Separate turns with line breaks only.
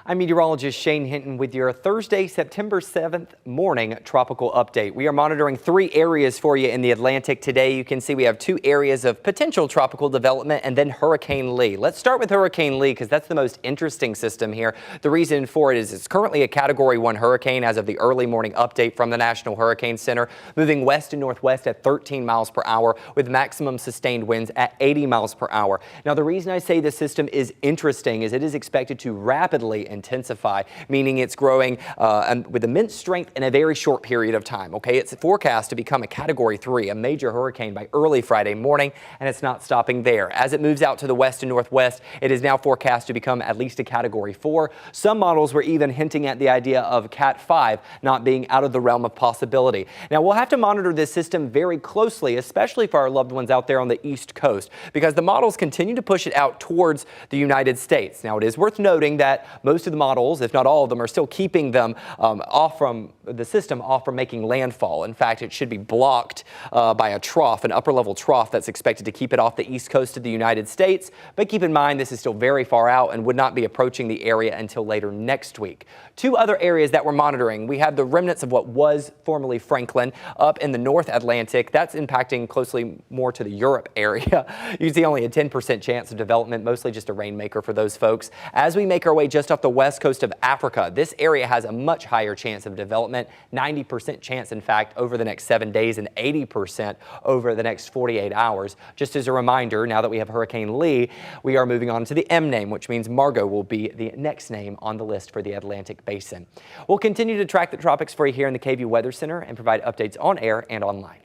I'm meteorologist Shane Hinton with your Thursday, September 7th morning tropical update. We are monitoring 3 areas for you in the Atlantic today. You can see we have 2 areas of potential tropical development and then Hurricane Lee. Let's start with Hurricane Lee because that's the most interesting system here. The reason for it is it's currently a Category 1 hurricane as of the early morning update from the National Hurricane Center, moving west and northwest at 13 miles per hour with maximum sustained winds at 80 miles per hour. Now, the reason I say this system is interesting is it is expected to rapidly intensify, meaning it's growing with immense strength in a very short period of time. Okay, it's forecast to become a Category 3, a major hurricane by early Friday morning, and it's not stopping there. As it moves out to the west and northwest, it is now forecast to become at least a Category 4. Some models were even hinting at the idea of Cat 5 not being out of the realm of possibility. Now, we'll have to monitor this system very closely, especially for our loved ones out there on the East Coast, because the models continue to push it out towards the United States. Now, it is worth noting that most of the models, if not all of them, are still keeping them off from the system, off from making landfall. In fact, it should be blocked by a trough, an upper level trough that's expected to keep it off the east coast of the United States. But keep in mind, this is still very far out and would not be approaching the area until later next week. 2 other areas that we're monitoring. We have the remnants of what was formerly Franklin up in the North Atlantic. That's impacting closely more to the Europe area. You see only a 10% chance of development, mostly just a rainmaker for those folks. As we make our way just off the west coast of Africa, this area has a much higher chance of development, 90% chance in fact over the next 7 days and 80% over the next 48 hours. Just as a reminder, now that we have Hurricane Lee, we are moving on to the M name, which means Margot will be the next name on the list for the Atlantic Basin. We'll continue to track the tropics for you here in the KVUE Weather Center and provide updates on air and online.